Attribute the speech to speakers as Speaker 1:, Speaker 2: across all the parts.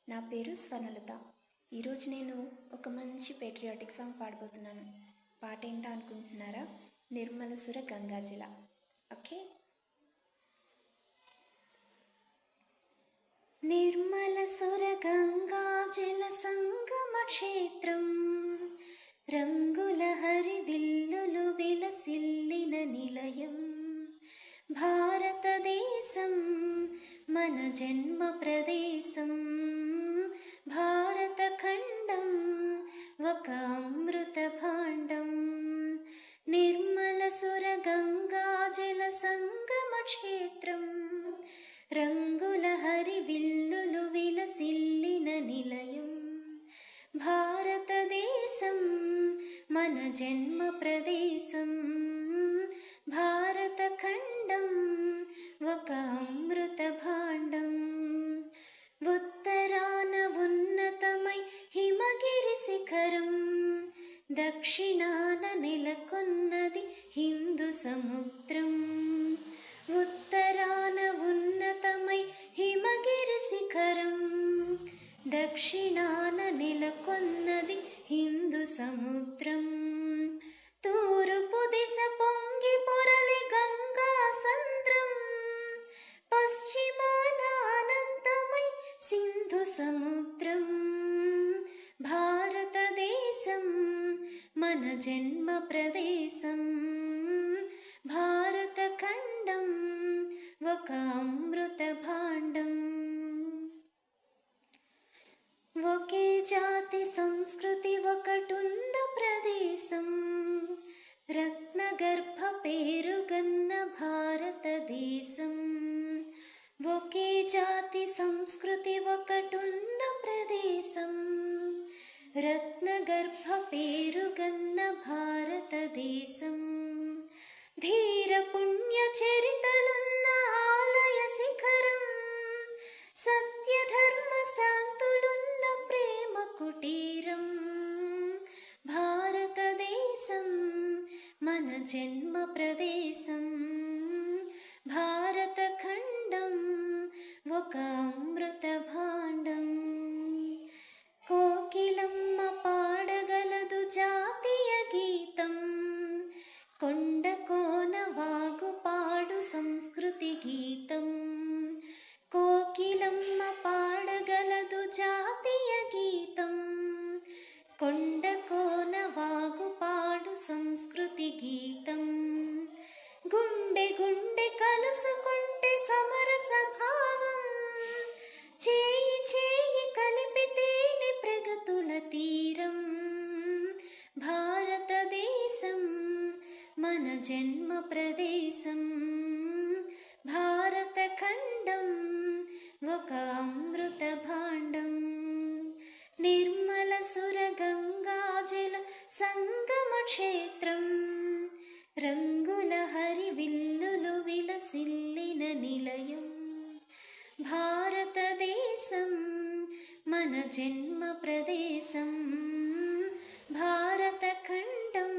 Speaker 1: నా పేరు స్వర్ణలత. ఈరోజు నేను ఒక మంచి పేట్రియాటిక్ సాంగ్ పాడబోతున్నాను. పాట ఏంటో అనుకుంటున్నారా? నిర్మలసుర గంగాజల. ఓకే. నిర్మలసుర గంగాజల సంగమ క్షేత్రం, రంగుల హరివిల్లులు విలసిల్లిన నిలయం, భారతదేశం మన జన్మ ప్రదేశం, భారత ఖండం ఒక అమృత భాండం. నిర్మలసుర గంగాజల సంగమ క్షేత్రం, రంగుల హరివిల్లులు విలసిల్లిన నిలయం, భారతదేశం మన జన్మ ప్రదేశం, భారత ఖండం ఒక అమృత భాండం. ఉత్తరాన ఉన్నతమై హిమగిరి శిఖరం, దక్షిణాన నెలకొన్నది హిందూ సముద్రం. ఉత్తరాన ఉన్నతమై హిమగిరి శిఖరం, దక్షిణాన నెలకొన్నది హిందూ సముద్రం. తూర్పు దిశ పొంగి పొరలి గంగా సంద్రం, పశ్చిమాన అనంతమై సింధు సముద్రం. భారతదేశం మన జన్మ ప్రదేశం, భారత ఖండం ఒక అమృత భాండం. ఒకే జాతి సంస్కృతి ఒకటున్న ప్రదేశం, రత్నగర్భ పేరుగన్న భారతదేశం. ఒకే జాతి సంస్కృతి ఒకటున్న ప్రదేశం, రత్నగర్భ పేరుగన్న భారతదేశం. ధీర పుణ్య చరితలున్న ఆలయ శిఖరం, సత్యధర్మ శాంతులున్న ప్రేమ కుటీరం. భారతదేశం మన జన్మ ప్రదేశం, భారత ఖండం ఒక అమృత భాండం. కోకిలమ్మ పాడగలదు జాతీయ గీతం, కొండ కోన వాగు పాడు సంస్కృతి గీతం. కోకిలమ్మ పాడగలదు జాతీయ గీతం, కొండ కోన వాగు పాడు సంస్కృతి గీతం. గుండె గుండె కలుసుకుంటే సమరస భావం, చేయి చేయి కలిపితేనే ప్రగతుల తీరం. భారతదేశం మన జన్మ ప్రదేశం, భారత ఖండం ఒక అమృత భాండం. నిర్మలసుర గంగాజల సంగమ క్షేత్రం, రంగుల హరివిల్లులు విలసిల్లిన నిలయం, భారతదేశం మన జన్మ ప్రదేశం, భారత ఖండం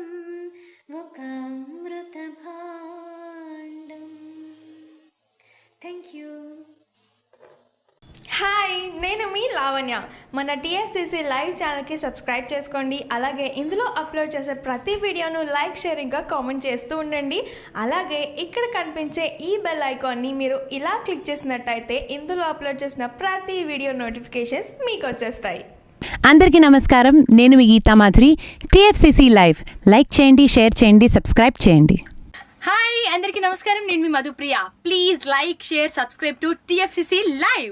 Speaker 1: ఒక అమృత భాండం. Thank you.
Speaker 2: హాయ్, నేను మీ లావణ్య. మన టీఎఫ్సీసీ లైవ్ ఛానల్కి సబ్స్క్రైబ్ చేసుకోండి. అలాగే ఇందులో అప్లోడ్ చేసే ప్రతి వీడియోను లైక్, షేర్ ఇంకా కామెంట్ చేస్తూ ఉండండి. అలాగే ఇక్కడ కనిపించే ఈ బెల్ ఐకాన్ని మీరు ఇలా క్లిక్ చేసినట్టయితే ఇందులో అప్లోడ్ చేసిన ప్రతి వీడియో నోటిఫికేషన్స్ మీకు వచ్చేస్తాయి.
Speaker 3: అందరికీ నమస్కారం. నేను మీ Geetha Madhuri. TFCC live like చేయండి, షేర్ చేయండి, సబ్స్క్రైబ్ చేయండి.
Speaker 4: హాయ్, అందరికీ నమస్కారం. నేను మీ Madhupriya. Please like, share, subscribe to TFCC live.